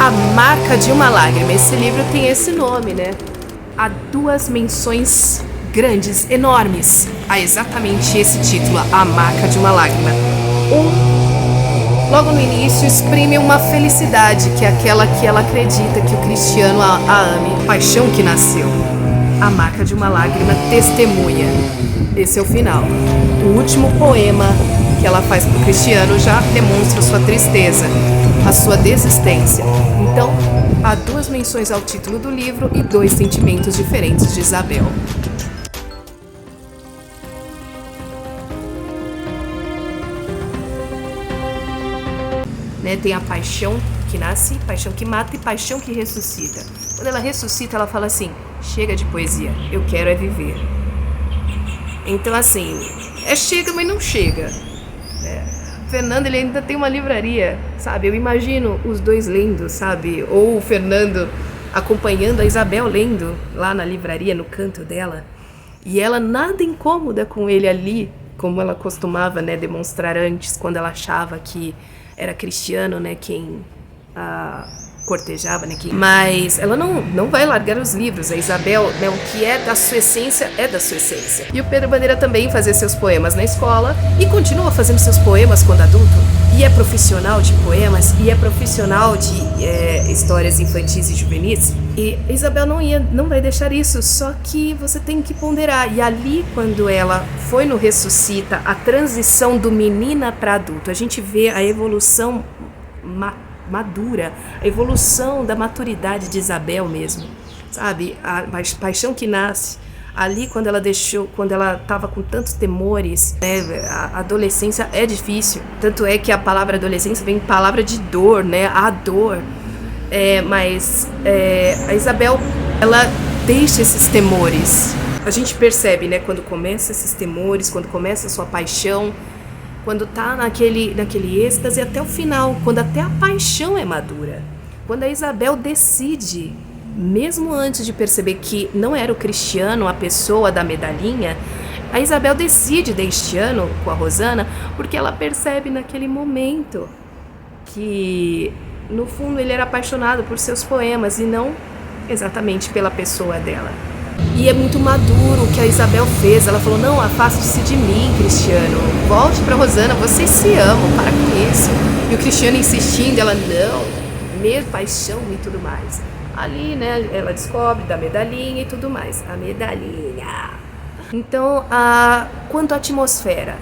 A Marca de uma Lágrima. Esse livro tem esse nome, né? Há duas menções grandes, enormes, a exatamente esse título, A Marca de uma Lágrima. Logo no início, exprime uma felicidade, que é aquela que ela acredita que o Cristiano a ame, paixão que nasceu. A Marca de uma Lágrima testemunha. Esse é o final. O último poema que ela faz para o Cristiano já demonstra sua tristeza, a sua desistência. Então, há duas menções ao título do livro e dois sentimentos diferentes de Isabel. Tem a paixão que nasce, paixão que mata e paixão que ressuscita. Quando ela ressuscita, ela fala assim: chega de poesia, eu quero é viver. Então assim, chega, mas não chega. Fernando, ele ainda tem uma livraria, sabe? Eu imagino os dois lendo, sabe? Ou o Fernando acompanhando a Isabel lendo lá na livraria, no canto dela. E ela nada incômoda com ele ali, como ela costumava, demonstrar antes, quando ela achava que era Cristiano, quem cortejava, mas ela não vai largar os livros. A Isabel, o que é da sua essência, é da sua essência. E o Pedro Bandeira também fazia seus poemas na escola e continua fazendo seus poemas quando adulto. E é profissional de poemas, e é profissional de histórias infantis e juvenis. E a Isabel não vai deixar isso, só que você tem que ponderar. E ali, quando ela foi no Ressuscita, a transição do menina para adulto, a gente vê a evolução madura, a evolução da maturidade de Isabel mesmo, sabe? A paixão que nasce ali quando ela estava com tantos temores, A adolescência é difícil, tanto é que a palavra adolescência vem palavra de dor, a dor, mas a Isabel, ela deixa esses temores. A gente percebe, quando começa esses temores, quando começa a sua paixão, quando tá naquele êxtase até o final, quando até a paixão é madura. Quando a Isabel decide, mesmo antes de perceber que não era o Cristiano a pessoa da medalhinha, a Isabel decide deste ano com a Rosana, porque ela percebe naquele momento que, no fundo, ele era apaixonado por seus poemas e não exatamente pela pessoa dela. E é muito maduro o que a Isabel fez. Ela falou: não, afaste-se de mim, Cristiano, volte pra Rosana, vocês se amam, para com isso. E o Cristiano insistindo, ela: não, mesmo paixão e tudo mais. Ali, ela descobre da medalhinha e tudo mais. A medalhinha. Então, quanto à atmosfera,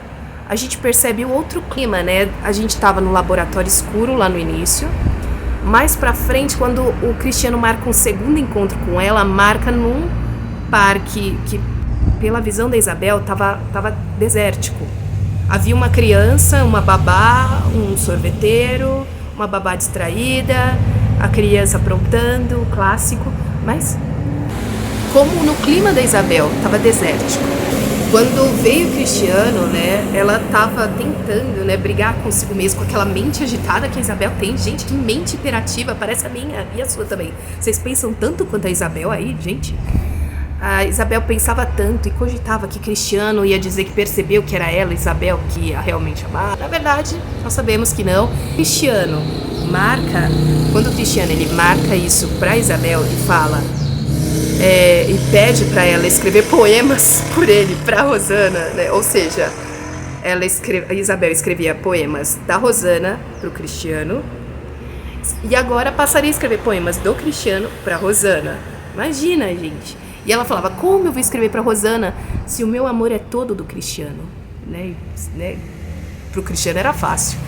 a gente percebe o outro clima, A gente estava no laboratório escuro lá no início. Mais pra frente, quando o Cristiano marca um segundo encontro com ela, marca num parque que, pela visão da Isabel, tava desértico. Havia uma criança, uma babá, um sorveteiro, uma babá distraída, a criança aprontando, o clássico, mas como no clima da Isabel tava desértico. Quando veio o Cristiano, ela tava tentando, brigar consigo mesma, com aquela mente agitada que a Isabel tem. Gente, que mente imperativa, parece a minha e a sua também. Vocês pensam tanto quanto a Isabel aí, gente? A Isabel pensava tanto e cogitava que Cristiano ia dizer que percebeu que era ela, Isabel, que ia realmente amar. Na verdade, nós sabemos que não. Cristiano marca, quando o Cristiano ele marca isso pra Isabel e fala, e pede pra ela escrever poemas por ele, pra Rosana, ou seja, a Isabel escrevia poemas da Rosana pro Cristiano e agora passaria a escrever poemas do Cristiano pra Rosana. Imagina, gente. E ela falava: como eu vou escrever pra Rosana se o meu amor é todo do Cristiano? Pro Cristiano era fácil.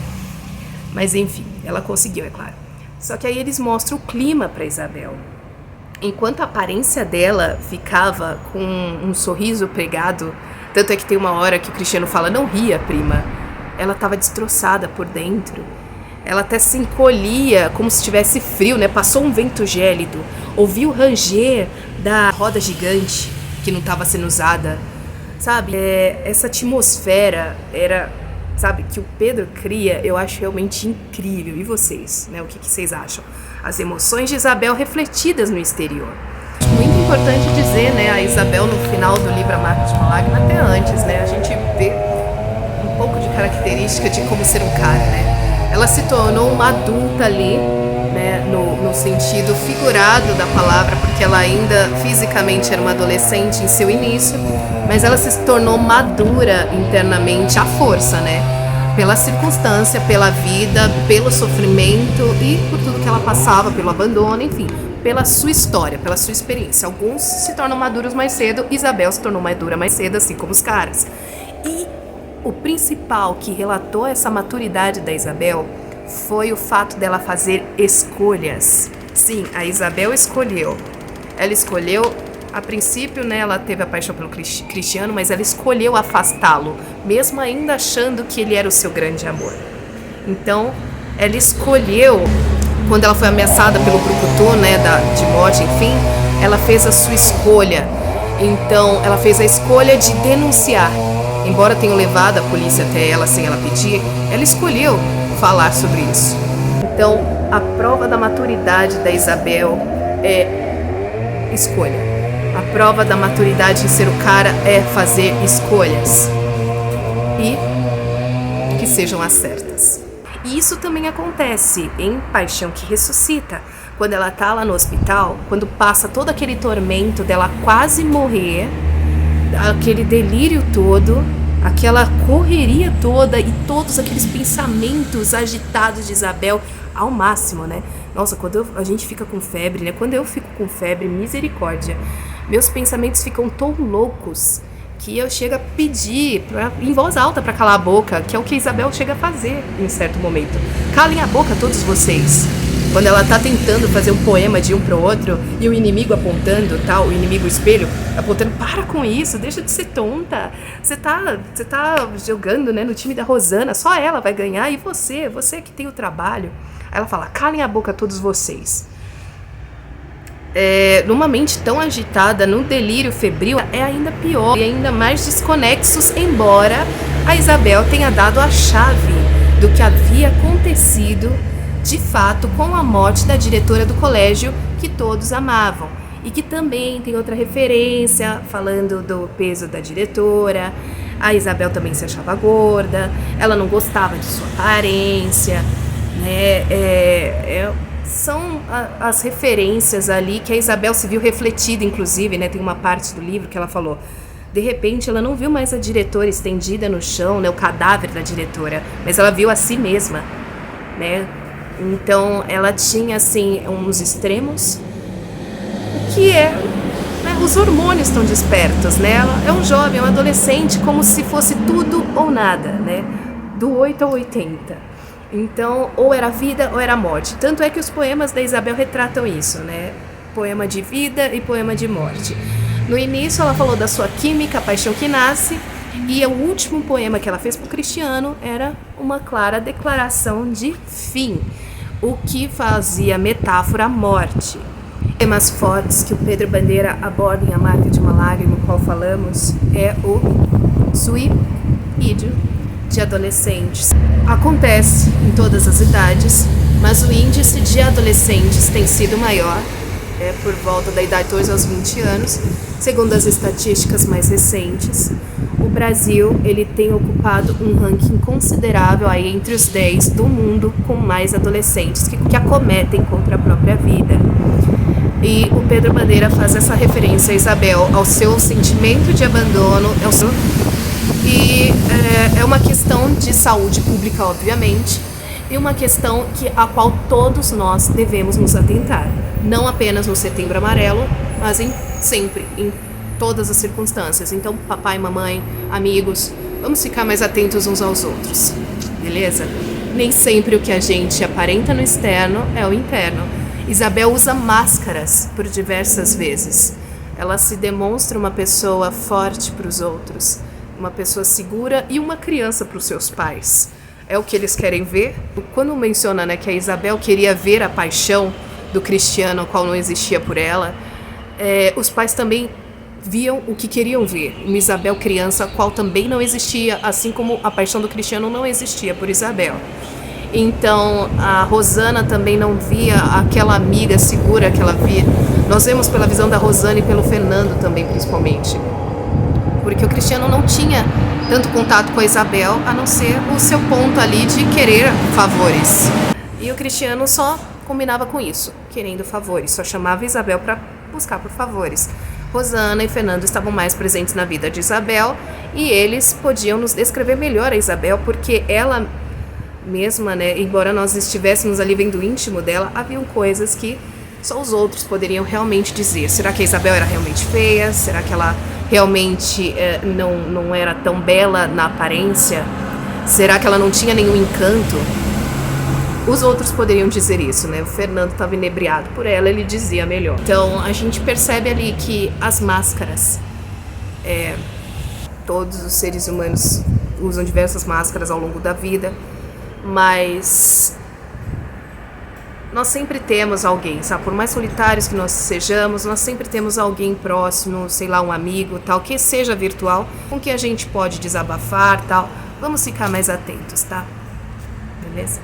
Mas enfim, ela conseguiu, é claro. Só que aí eles mostram o clima pra Isabel. Enquanto a aparência dela ficava com um sorriso pregado, tanto é que tem uma hora que o Cristiano fala: não ria, prima. Ela tava destroçada por dentro. Ela até se encolhia como se tivesse frio, Passou um vento gélido. Ouviu ranger da roda gigante que não estava sendo usada, sabe? Essa atmosfera que o Pedro cria, eu acho realmente incrível. E vocês, o que vocês acham? As emoções de Isabel refletidas no exterior. Muito importante dizer, a Isabel no final do livro A Marca de uma Lágrima, até antes, a gente vê um pouco de característica de como ser um cara, Ela se tornou uma adulta ali, no sentido figurado da palavra, porque ela ainda fisicamente era uma adolescente em seu início, mas ela se tornou madura internamente à força, né? Pela circunstância, pela vida, pelo sofrimento e por tudo que ela passava, pelo abandono, enfim, pela sua história, pela sua experiência. Alguns se tornam maduros mais cedo, Isabel se tornou madura mais cedo, assim como os caras. E o principal que relatou essa maturidade da Isabel foi o fato dela fazer escolhas. Sim, a Isabel escolheu. Ela escolheu, a princípio, né, ela teve a paixão pelo Cristiano, mas ela escolheu afastá-lo, mesmo ainda achando que ele era o seu grande amor. Então, ela escolheu, quando ela foi ameaçada pelo brucutu, né, de morte, enfim, ela fez a sua escolha. Então, ela fez a escolha de denunciar. Embora tenha levado a polícia até ela sem ela pedir, ela escolheu falar sobre isso. Então, a prova da maturidade da Isabel é escolha. A prova da maturidade em ser o cara é fazer escolhas. E que sejam as certas. E isso também acontece em Paixão que Ressuscita. Quando ela tá lá no hospital, quando passa todo aquele tormento dela quase morrer, aquele delírio todo, aquela correria toda e todos aqueles pensamentos agitados de Isabel ao máximo, né? Nossa, quando a gente fica com febre, né? Quando eu fico com febre, misericórdia, meus pensamentos ficam tão loucos que eu chego a pedir em voz alta para calar a boca, que é o que Isabel chega a fazer em certo momento. Calem a boca todos vocês. Quando ela tá tentando fazer um poema de um pro outro e o inimigo apontando, tal, o inimigo espelho, apontando, para com isso, deixa de ser tonta. Você tá jogando, né, no time da Rosana, só ela vai ganhar e você que tem o trabalho. Aí ela fala, calem a boca todos vocês. Numa mente tão agitada, num delírio febril, é ainda pior e ainda mais desconexos, embora a Isabel tenha dado a chave do que havia acontecido de fato com a morte da diretora do colégio que todos amavam. E que também tem outra referência falando do peso da diretora. A Isabel também se achava gorda, ela não gostava de sua aparência, né? São as referências ali que a Isabel se viu refletida, inclusive, né? Tem uma parte do livro que ela falou, de repente ela não viu mais a diretora estendida no chão, né? O cadáver da diretora, mas ela viu a si mesma, né? Então ela tinha assim uns extremos, o que né, os hormônios estão despertos, né? Ela é um jovem, é um adolescente, como se fosse tudo ou nada, né? Do 8 ao 80. Então, ou era vida ou era morte. Tanto é que os poemas da Isabel retratam isso, né? Poema de vida e poema de morte. No início ela falou da sua química, a paixão que nasce, e o último poema que ela fez para o Cristiano era uma clara declaração de fim, o que fazia metáfora à morte. Temas fortes que o Pedro Bandeira aborda em A Marca de uma Lágrima, no qual falamos, é o suicídio de adolescentes. Acontece em todas as idades, mas o índice de adolescentes tem sido maior, por volta da idade de 12 aos 20 anos, segundo as estatísticas mais recentes. O Brasil, ele tem ocupado um ranking considerável aí entre os 10 do mundo com mais adolescentes que acometem contra a própria vida. E o Pedro Bandeira faz essa referência a Isabel, ao seu sentimento de abandono, e é uma questão de saúde pública, obviamente, e uma questão a qual todos nós devemos nos atentar. Não apenas no Setembro Amarelo, mas sempre, em todas as circunstâncias. Então, papai, mamãe, amigos, vamos ficar mais atentos uns aos outros, beleza? Nem sempre o que a gente aparenta no externo é o interno. Isabel usa máscaras por diversas vezes. Ela se demonstra uma pessoa forte para os outros, uma pessoa segura e uma criança para os seus pais. É o que eles querem ver. Quando menciona, né, que a Isabel queria ver a paixão do Cristiano, a qual não existia por ela, os pais também viam o que queriam ver. Uma Isabel criança, a qual também não existia, assim como a paixão do Cristiano não existia por Isabel. Então, a Rosana também não via aquela amiga segura que ela via. Nós vemos pela visão da Rosana e pelo Fernando também, principalmente. Porque o Cristiano não tinha tanto contato com a Isabel, a não ser o seu ponto ali de querer favores. E o Cristiano só combinava com isso, querendo favores, só chamava Isabel para buscar por favores. Rosana e Fernando estavam mais presentes na vida de Isabel e eles podiam nos descrever melhor a Isabel, porque ela mesma, né, embora nós estivéssemos ali vendo o íntimo dela, haviam coisas que só os outros poderiam realmente dizer. Será que a Isabel era realmente feia? Será que ela realmente não era tão bela na aparência? Será que ela não tinha nenhum encanto? Os outros poderiam dizer isso, né? O Fernando estava inebriado por ela, ele dizia melhor. Então a gente percebe ali que as máscaras, todos os seres humanos usam diversas máscaras ao longo da vida, mas nós sempre temos alguém, sabe? Por mais solitários que nós sejamos, nós sempre temos alguém próximo, sei lá, um amigo, tal, que seja virtual, com quem a gente pode desabafar, tal. Vamos ficar mais atentos, tá? Beleza?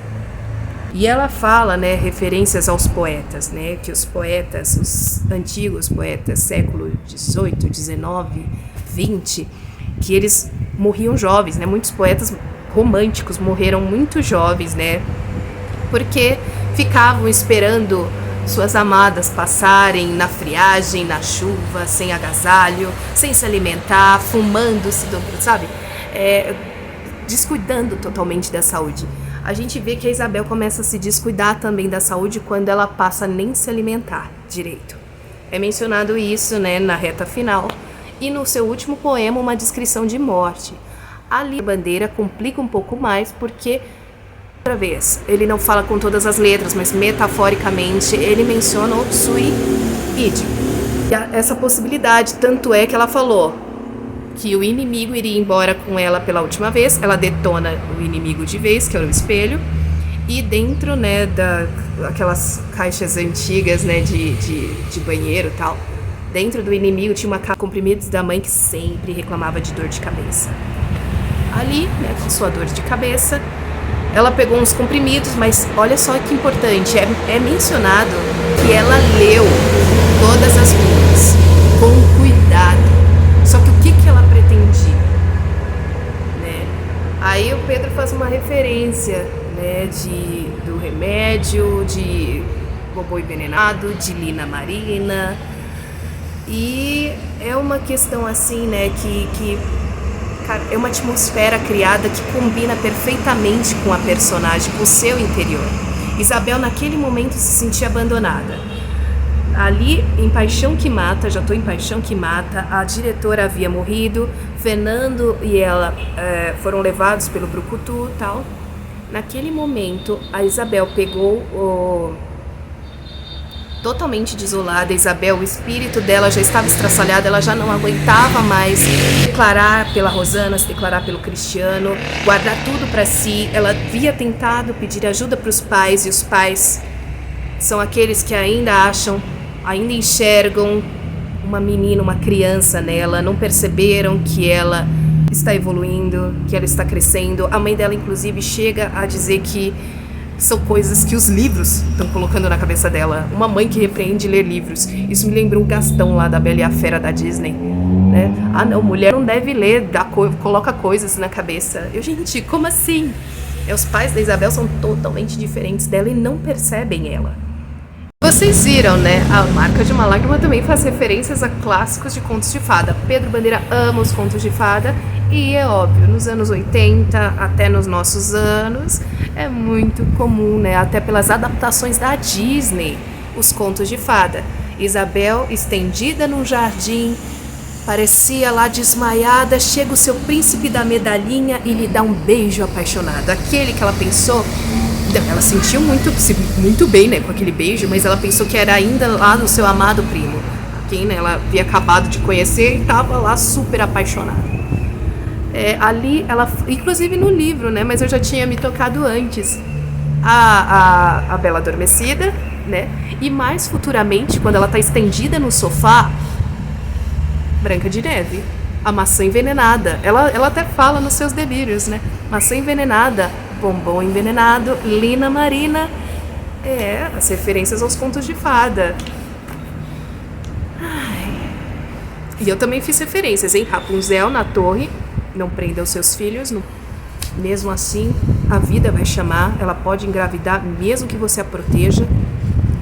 E ela fala, né, referências aos poetas, né, que os poetas, os antigos poetas, século XVIII, XIX, XX, que eles morriam jovens, né, muitos poetas românticos morreram muito jovens, né, porque ficavam esperando suas amadas passarem na friagem, na chuva, sem agasalho, sem se alimentar, fumando, sabe, descuidando totalmente da saúde. A gente vê que a Isabel começa a se descuidar também da saúde quando ela passa a nem se alimentar direito. É mencionado isso, né, na reta final. E no seu último poema, uma descrição de morte. Ali a Bandeira complica um pouco mais porque, outra vez, ele não fala com todas as letras, mas metaforicamente ele menciona o suicídio. Essa possibilidade, tanto é que ela falou que o inimigo iria embora com ela pela última vez, ela detona o inimigo de vez, que era o espelho, e dentro, né, daquelas caixas antigas, né, de banheiro e tal, dentro do inimigo tinha uma caixa de comprimidos da mãe que sempre reclamava de dor de cabeça. Ali, né, com sua dor de cabeça, ela pegou uns comprimidos, mas olha só que importante, é mencionado que ela leu todas as búbulas com cuidado. Só que o que ela pretendia, né? Aí o Pedro faz uma referência, né, do remédio, de Bobo Envenenado, de Lina Marina. E é uma questão assim, né, que cara, é uma atmosfera criada que combina perfeitamente com a personagem, com o seu interior. Isabel naquele momento se sentia abandonada. Ali, em Paixão que Mata, já estou em Paixão que Mata, a diretora havia morrido, Fernando e ela foram levados pelo brucutu e tal. Naquele momento, a Isabel pegou totalmente desolada. Isabel, o espírito dela já estava estraçalhado, ela já não aguentava mais declarar pela Rosana, se declarar pelo Cristiano, guardar tudo para si. Ela havia tentado pedir ajuda para os pais, e os pais são aqueles que ainda enxergam uma menina, uma criança nela, não perceberam que ela está evoluindo, que ela está crescendo. A mãe dela, inclusive, chega a dizer que são coisas que os livros estão colocando na cabeça dela. Uma mãe que repreende ler livros. Isso me lembrou um Gastão lá da Bela e a Fera da Disney, né? Ah, não, mulher não deve ler, coloca coisas na cabeça. Gente, como assim? Os pais da Isabel são totalmente diferentes dela e não percebem ela. Vocês viram, né? A Marca de uma Lágrima também faz referências a clássicos de contos de fada. Pedro Bandeira ama os contos de fada e é óbvio, nos anos 80 até nos nossos anos é muito comum, né? Até pelas adaptações da Disney, os contos de fada. Isabel estendida num jardim, parecia lá desmaiada, chega o seu príncipe da medalhinha e lhe dá um beijo apaixonado. Aquele que ela pensou... Ela sentiu muito bem, né, com aquele beijo, mas ela pensou que era ainda lá no seu amado primo, quem, né, ela havia acabado de conhecer e estava lá super apaixonada. Ali, ela, inclusive no livro, né, mas eu já tinha me tocado antes, a Bela Adormecida, né, e mais futuramente, quando ela está estendida no sofá, Branca de Neve, a maçã envenenada. Ela até fala nos seus delírios, né, maçã envenenada, bombom envenenado, Lina Marina, as referências aos contos de fada. E eu também fiz referências, hein? Rapunzel na torre, não prenda os seus filhos, mesmo assim a vida vai chamar, ela pode engravidar mesmo que você a proteja.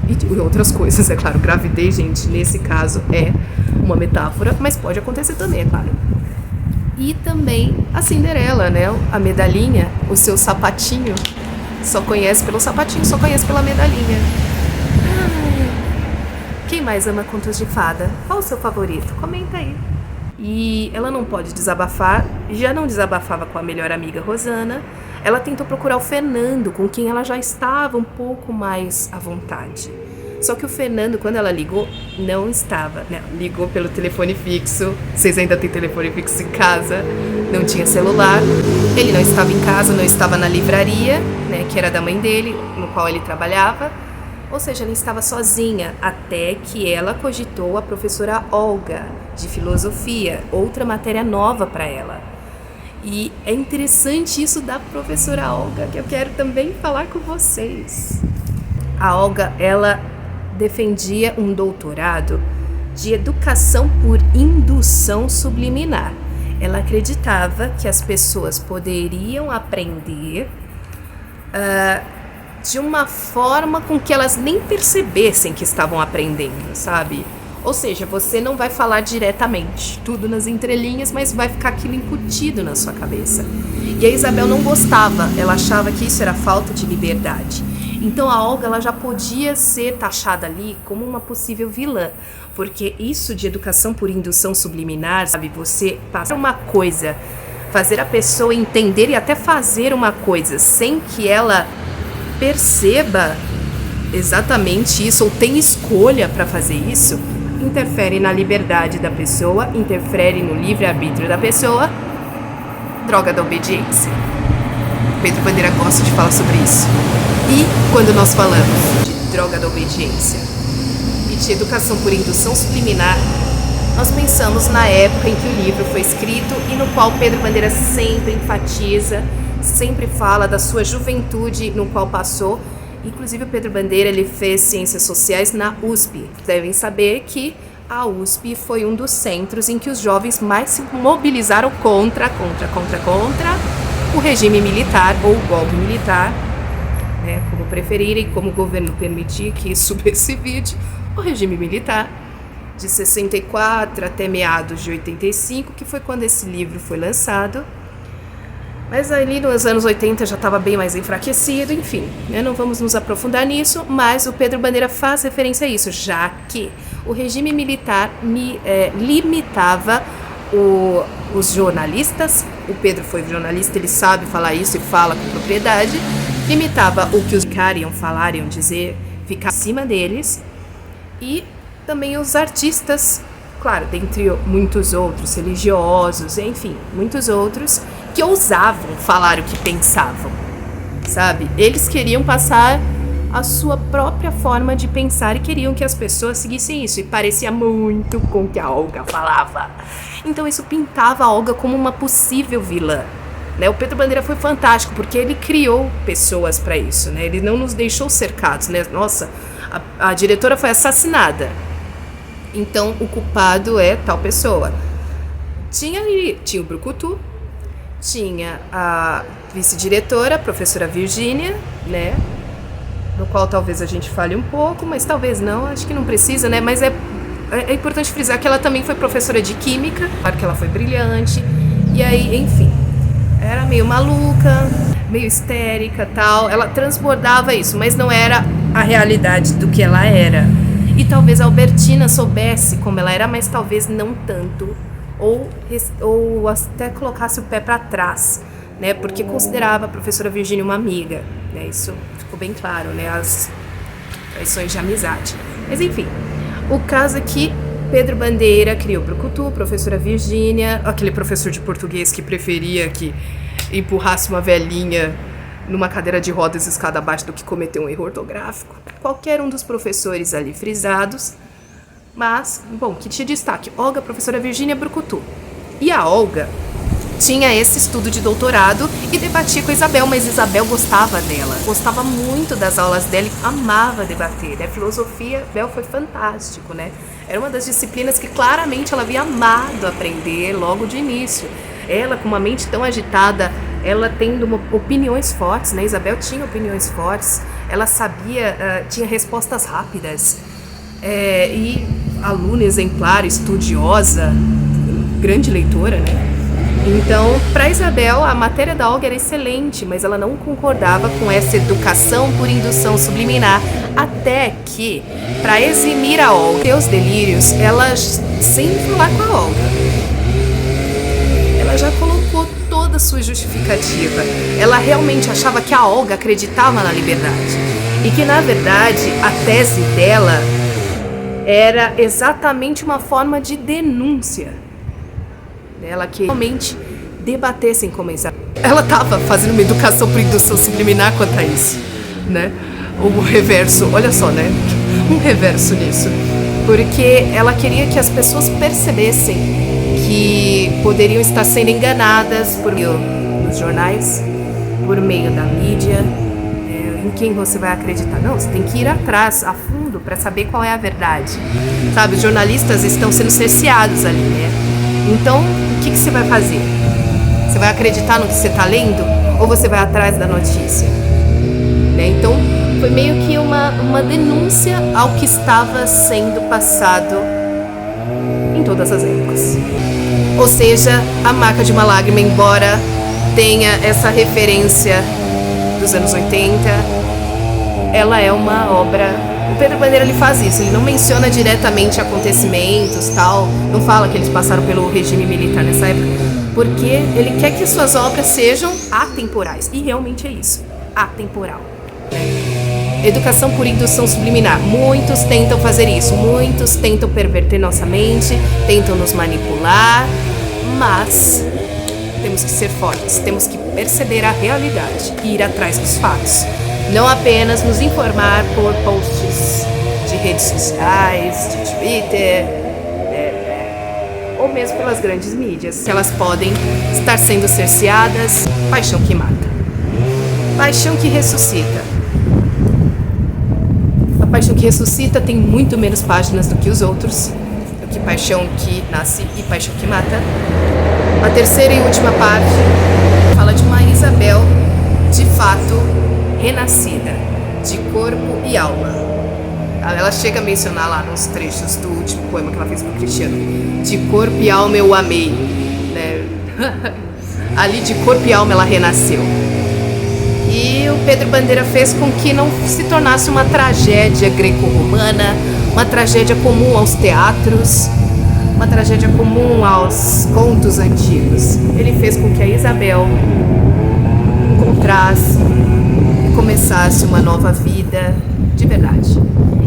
E outras coisas, é claro. Gravidez, gente, nesse caso é uma metáfora, mas pode acontecer também, é claro. E também a Cinderela, né? A medalhinha, o seu sapatinho, só conhece pelo sapatinho, só conhece pela medalhinha. Quem mais ama contos de fada? Qual o seu favorito? Comenta aí. E ela não pode desabafar, já não desabafava com a melhor amiga Rosana. Ela tentou procurar o Fernando, com quem ela já estava um pouco mais à vontade. Só que o Fernando, quando ela ligou, não estava, né? Ligou pelo telefone fixo. Vocês ainda têm telefone fixo em casa? Não tinha celular. Ele não estava em casa, não estava na livraria, né? Que era da mãe dele, no qual ele trabalhava. Ou seja, ela estava sozinha, até que ela cogitou a professora Olga, de filosofia, outra matéria nova para ela. E é interessante isso da professora Olga, que eu quero também falar com vocês. A Olga, ela defendia um doutorado de educação por indução subliminar. Ela acreditava que as pessoas poderiam aprender de uma forma com que elas nem percebessem que estavam aprendendo, sabe? Ou seja, você não vai falar diretamente, tudo nas entrelinhas, mas vai ficar aquilo incutido na sua cabeça. E a Isabel não gostava, ela achava que isso era falta de liberdade. Então a Olga, ela já podia ser taxada ali como uma possível vilã, porque isso de educação por indução subliminar, sabe? Você passar uma coisa, fazer a pessoa entender e até fazer uma coisa sem que ela perceba exatamente isso ou tenha escolha para fazer isso, interfere na liberdade da pessoa, interfere no livre-arbítrio da pessoa. Droga da obediência. Pedro Bandeira gosta de falar sobre isso. E quando nós falamos de droga da obediência e de educação por indução subliminar, nós pensamos na época em que o livro foi escrito e no qual Pedro Bandeira sempre enfatiza, sempre fala da sua juventude no qual passou. Inclusive o Pedro Bandeira, ele fez ciências sociais na USP. Devem saber que a USP foi um dos centros em que os jovens mais se mobilizaram contra o regime militar ou o golpe militar, né, como preferirem, como o governo permitir que isso se vide, o regime militar de 64 até meados de 85, que foi quando esse livro foi lançado. Mas ali nos anos 80 já estava bem mais enfraquecido, enfim, né, não vamos nos aprofundar nisso, mas o Pedro Bandeira faz referência a isso, já que o regime militar limitava os jornalistas. O Pedro foi jornalista, ele sabe falar isso e fala com propriedade. Limitava o que os queriam falar, iam dizer, ficar acima deles. E também os artistas, claro, dentre muitos outros, religiosos, enfim, muitos outros, que ousavam falar o que pensavam, sabe? Eles queriam passar a sua própria forma de pensar e queriam que as pessoas seguissem isso. E parecia muito com o que a Olga falava. Então isso pintava a Olga como uma possível vilã, né? O Pedro Bandeira foi fantástico, porque ele criou pessoas para isso, né? Ele não nos deixou cercados, né? Nossa, a diretora foi assassinada, então o culpado é tal pessoa. Tinha o Brucutu, tinha a vice-diretora, a professora Virgínia, né? No qual talvez a gente fale um pouco, mas talvez não, acho que não precisa, né? Mas é importante frisar que ela também foi professora de química, claro que ela foi brilhante, e aí, enfim, era meio maluca, meio histérica, tal. Ela transbordava isso, mas não era a realidade do que ela era. E talvez a Albertina soubesse como ela era, mas talvez não tanto, ou até colocasse o pé para trás, né? Porque considerava a professora Virgínia uma amiga, né? Isso ficou bem claro, né? As traições de amizade. Mas enfim, o caso é que Pedro Bandeira criou o Brucutu, professora Virgínia, aquele professor de português que preferia que empurrasse uma velhinha numa cadeira de rodas escada abaixo do que cometer um erro ortográfico. Qualquer um dos professores ali frisados. Mas, bom, que tinha destaque: Olga, professora Virgínia, Brucutu. E a Olga tinha esse estudo de doutorado e debatia com a Isabel, mas Isabel gostava dela, gostava muito das aulas dela e amava debater, né? Filosofia, Bel, foi fantástico, né? Era uma das disciplinas que claramente ela havia amado aprender logo de início. Ela, com uma mente tão agitada, ela tendo opiniões fortes, né? Isabel tinha opiniões fortes, ela sabia, tinha respostas rápidas, e aluna exemplar, estudiosa, grande leitora, né? Então, para Isabel, a matéria da Olga era excelente, mas ela não concordava com essa educação por indução subliminar, até que, para eximir a Olga seus delírios, ela, sem falar com a Olga, ela já colocou toda a sua justificativa. Ela realmente achava que a Olga acreditava na liberdade e que, na verdade, a tese dela era exatamente uma forma de denúncia. Ela que realmente debatessem como Isabel. Ela estava fazendo uma educação por indução subliminar quanto a isso, né? O reverso, olha só, né? Um reverso nisso. Porque ela queria que as pessoas percebessem que poderiam estar sendo enganadas por meio dos jornais, por meio da mídia, em quem você vai acreditar. Não, você tem que ir atrás, a fundo, para saber qual é a verdade. Sabe, os jornalistas estão sendo cerceados ali, né? Então, o que você vai fazer? Você vai acreditar no que você está lendo? Ou você vai atrás da notícia? Né? Então, foi meio que uma denúncia ao que estava sendo passado em todas as épocas. Ou seja, A Marca de uma Lágrima, embora tenha essa referência dos anos 80, ela é uma obra... O Pedro Bandeira, ele faz isso, ele não menciona diretamente acontecimentos, tal, não fala que eles passaram pelo regime militar nessa época, porque ele quer que suas obras sejam atemporais, e realmente é isso, atemporal. Educação por indução subliminar, muitos tentam fazer isso, muitos tentam perverter nossa mente, tentam nos manipular, mas temos que ser fortes, temos que perceber a realidade e ir atrás dos fatos. Não apenas nos informar por posts de redes sociais, de Twitter, ou mesmo pelas grandes mídias, que elas podem estar sendo cerceadas. Paixão que mata. Paixão que ressuscita. A Paixão que Ressuscita tem muito menos páginas do que os outros, do que Paixão que Nasce e Paixão que Mata. A terceira e última parte fala de uma Isabel, de fato, renascida, de corpo e alma. Ela chega a mencionar lá nos trechos do último poema que ela fez pro Cristiano. De corpo e alma eu amei, né? Ali de corpo e alma ela renasceu. E o Pedro Bandeira fez com que não se tornasse uma tragédia greco-romana, uma tragédia comum aos teatros, uma tragédia comum aos contos antigos. Ele fez com que a Isabel encontrasse, começasse uma nova vida de verdade.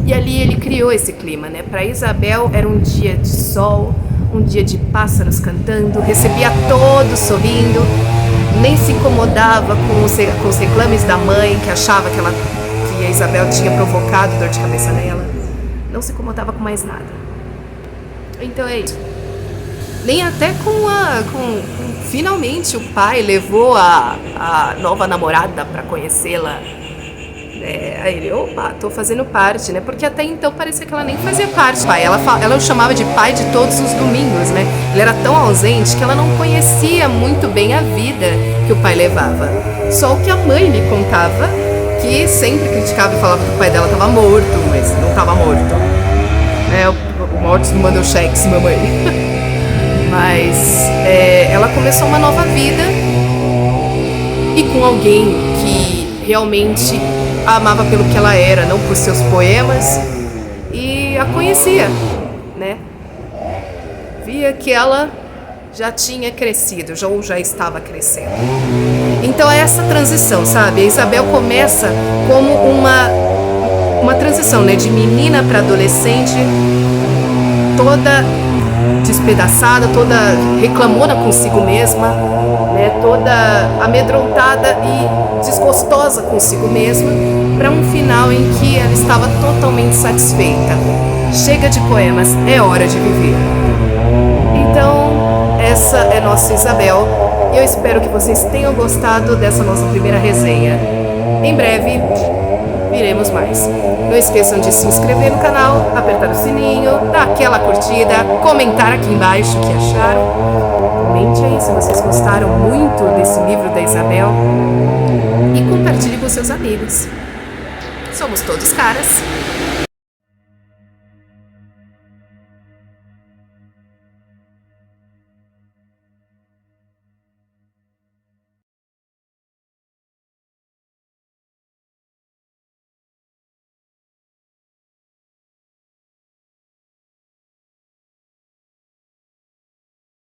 E ali ele criou esse clima, né? Para Isabel era um dia de sol, um dia de pássaros cantando, recebia todos sorrindo, nem se incomodava com os reclames da mãe, que achava que a Isabel tinha provocado dor de cabeça nela. Não se incomodava com mais nada. Então é isso. Nem até finalmente o pai levou a nova namorada para conhecê-la. Aí ele, opa, tô fazendo parte, né? Porque até então parecia que ela nem fazia parte. Pai, ela o chamava de pai de todos os domingos, né? Ele era tão ausente que ela não conhecia muito bem a vida que o pai levava. Só o que a mãe lhe contava, que sempre criticava e falava que o pai dela estava morto, mas não estava morto. Mortos não mandam cheques, mamãe. Mas ela começou uma nova vida e com alguém que realmente a amava pelo que ela era, não por seus poemas, e a conhecia, né? Via que ela já tinha crescido, ou já estava crescendo. Então é essa transição, sabe? A Isabel começa como uma transição, né? De menina para adolescente, toda despedaçada, toda reclamona consigo mesma, né? Toda amedrontada e desgostosa consigo mesma, para um final em que ela estava totalmente satisfeita. Chega de poemas, é hora de viver. Então, essa é nossa Isabel, e eu espero que vocês tenham gostado dessa nossa primeira resenha. Em breve, viremos mais. Não esqueçam de se inscrever no canal, apertar o sininho, dar aquela curtida, comentar aqui embaixo o que acharam. Comente aí se vocês gostaram muito desse livro da Isabel e compartilhe com seus amigos. Somos todos caras.